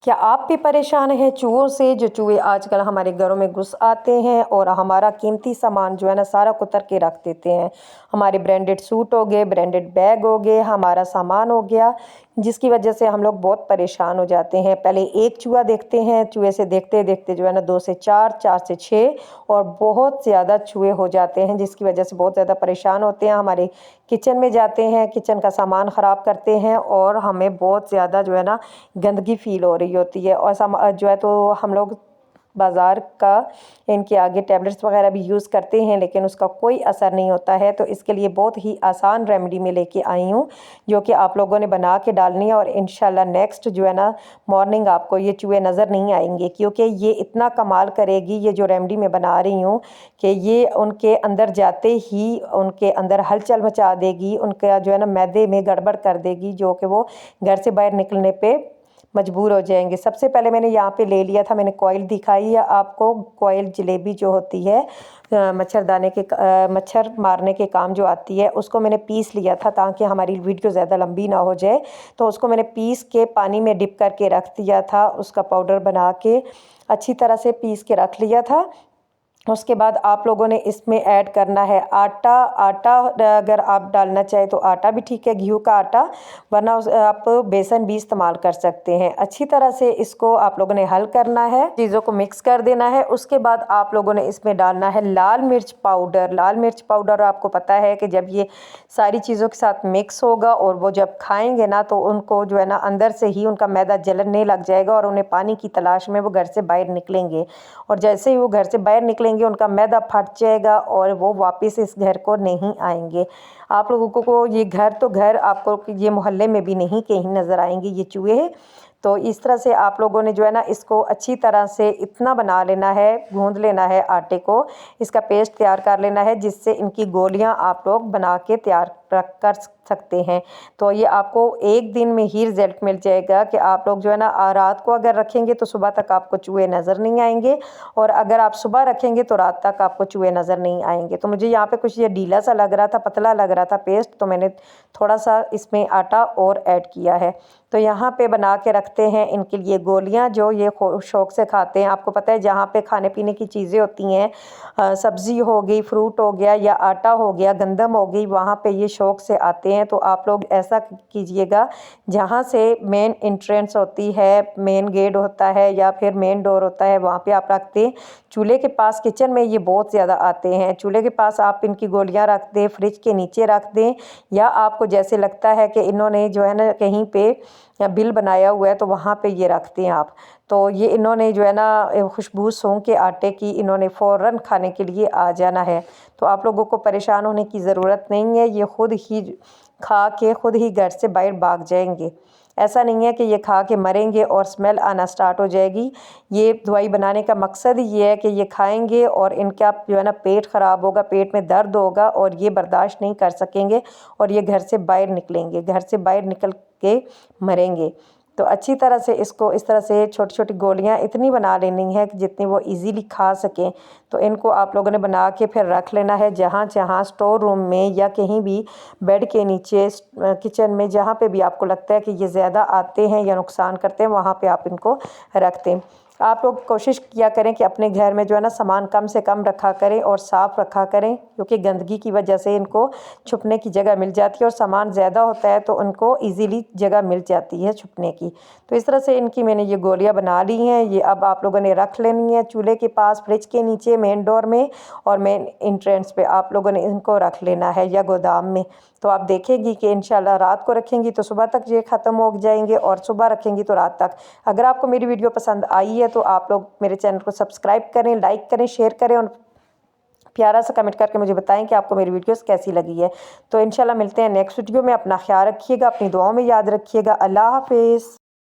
क्या आप भी परेशान हैं चूहों से? जो चूहे आजकल हमारे घरों में घुस आते हैं और हमारा कीमती सामान जो है ना सारा कुतर के रख देते हैं। हमारे ब्रांडेड सूट हो गए, ब्रांडेड बैग हो गए, हमारा सामान हो गया, जिसकी वजह से हम लोग बहुत परेशान हो जाते हैं। पहले एक चूहा देखते हैं, चूहे से देखते देखते जो है ना 2 से 4, 4 से 6 और बहुत ज़्यादा चूहे हो जाते हैं, जिसकी वजह से बहुत ज़्यादा परेशान होते हैं। हमारे किचन में जाते हैं, किचन का सामान ख़राब करते हैं और हमें बहुत ज़्यादा जो है ना गंदगी फ़ील हो रही होती है। और जो है तो हम लोग बाज़ार का इनके आगे टैबलेट्स वगैरह भी यूज़ करते हैं, लेकिन उसका कोई असर नहीं होता है। तो इसके लिए बहुत ही आसान रेमेडी मैं लेके आई हूँ, जो कि आप लोगों ने बना के डालनी है और इंशाल्लाह नेक्स्ट जो है ना मॉर्निंग आपको ये चूहे नज़र नहीं आएंगे, क्योंकि ये इतना कमाल करेगी ये जो रेमेडी मैं बना रही हूँ कि ये उनके अंदर जाते ही उनके अंदर हलचल मचा देगी, उनका जो है ना मैदे में गड़बड़ कर देगी, जो कि वो घर से बाहर निकलने पे मजबूर हो जाएंगे। सबसे पहले मैंने यहाँ पे ले लिया था, मैंने कॉइल दिखाई है आपको। कॉइल जलेबी जो होती है मच्छरदानी के मच्छर मारने के काम जो आती है, उसको मैंने पीस लिया था ताकि हमारी वीडियो ज़्यादा लंबी ना हो जाए। तो उसको मैंने पीस के पानी में डिप करके रख दिया था, उसका पाउडर बना के अच्छी तरह से पीस के रख लिया था। उसके बाद आप लोगों ने इसमें ऐड करना है आटा। आटा अगर आप डालना चाहें तो आटा भी ठीक है, गेहूं का आटा, वरना आप बेसन भी इस्तेमाल कर सकते हैं। अच्छी तरह से इसको आप लोगों ने हल करना है, चीज़ों को मिक्स कर देना है। उसके बाद आप लोगों ने इसमें डालना है लाल मिर्च पाउडर। लाल मिर्च पाउडर आपको पता है कि जब ये सारी चीज़ों के साथ मिक्स होगा और वो जब खाएंगे ना तो उनको जो है ना अंदर से ही उनका मैदा जलने लग जाएगा और उन्हें पानी की तलाश में वो घर से बाहर निकलेंगे। और जैसे ही वो घर से बाहर निकलेंगे उनका मैदा फट जाएगा और वो वापस इस घर को नहीं आएंगे। आप लोगों को ये घर तो घर, आपको ये मोहल्ले में भी नहीं कहीं नज़र आएंगे ये चूहे। तो इस तरह से आप लोगों ने जो है ना इसको अच्छी तरह से इतना बना लेना है, गूंद लेना है आटे को, इसका पेस्ट तैयार कर लेना है, जिससे इनकी गोलियां आप लोग बना के तैयार कर सकते हैं। तो ये आपको एक दिन में ही रिजल्ट मिल जाएगा कि आप लोग जो है ना रात को अगर रखेंगे तो सुबह तक आपको चूहे नज़र नहीं आएंगे, और अगर आप सुबह रखेंगे तो रात तक आपको चूहे नज़र नहीं आएंगे। तो मुझे यहाँ पे कुछ ये ढीला सा लग रहा था, पतला लग रहा था पेस्ट, तो मैंने थोड़ा सा इसमें आटा और ऐड किया है। तो यहाँ पे बना के रखते हैं इनके लिए गोलियाँ, जो ये शौक़ से खाते हैं। आपको पता है जहाँ पे खाने पीने की चीज़ें होती हैं, सब्ज़ी हो गई, फ्रूट हो गया, या आटा हो गया, गंदम हो गई, वहाँ पे ये शौक़ से आते हैं। तो आप लोग ऐसा कीजिएगा, जहाँ से मेन एंट्रेंस होती है, मेन गेट होता है या फिर मेन डोर होता है, वहाँ पे आप रखते हैं। चूल्हे के पास, किचन में ये बहुत ज़्यादा आते हैं, चूल्हे के पास आप इनकी गोलियाँ रख दें, फ्रिज के नीचे रख दें, या आपको जैसे लगता है कि इन्होंने जो है ना कहीं पे बिल बनाया हुआ है तो वहाँ पे ये रखते हैं आप। तो ये इन्होंने जो है ना खुशबू सूंघ के आटे की इन्होंने फ़ौरन खाने के लिए आ जाना है। तो आप लोगों को परेशान होने की ज़रूरत नहीं है, ये खुद ही खा के खुद ही घर से बाहर भाग जाएंगे। ऐसा नहीं है कि ये खा के मरेंगे और स्मेल आना स्टार्ट हो जाएगी। ये दवाई बनाने का मकसद ही ये है कि ये खाएंगे और इनका जो है ना पेट ख़राब होगा, पेट में दर्द होगा और ये बर्दाश्त नहीं कर सकेंगे और ये घर से बाहर निकलेंगे, घर से बाहर निकल के मरेंगे। तो अच्छी तरह से इसको इस तरह से छोटी छोटी गोलियां इतनी बना लेनी है कि जितनी वो इजीली खा सकें। तो इनको आप लोगों ने बना के फिर रख लेना है, जहाँ जहाँ स्टोर रूम में या कहीं भी बेड के नीचे, किचन में, जहाँ पे भी आपको लगता है कि ये ज़्यादा आते हैं या नुकसान करते हैं, वहाँ पे आप इनको रख दें। आप लोग कोशिश किया करें कि अपने घर में जो है ना सामान कम से कम रखा करें और साफ़ रखा करें, क्योंकि गंदगी की वजह से इनको छुपने की जगह मिल जाती है और सामान ज़्यादा होता है तो उनको इजीली जगह मिल जाती है छुपने की। तो इस तरह से इनकी मैंने ये गोलियां बना ली हैं। ये अब आप लोगों ने रख लेनी है चूल्हे के पास, फ्रिज के नीचे, मेन डोर में और मेन एंट्रेंस पे आप लोगों ने इनको रख लेना है, या गोदाम में। तो आप देखेंगी कि इंशाल्लाह रात को रखेंगी तो सुबह तक ये ख़त्म हो जाएंगे और सुबह रखेंगी तो रात तक। अगर आपको मेरी वीडियो पसंद आई है तो आप लोग मेरे चैनल को सब्सक्राइब करें, लाइक करें, शेयर करें और प्यारा सा कमेंट करके मुझे बताएं कि आपको मेरी वीडियोस कैसी लगी है। तो इंशाल्लाह मिलते हैं नेक्स्ट वीडियो में। अपना ख्याल रखिएगा, अपनी दुआओं में याद रखिएगा। अल्लाह हाफिज़।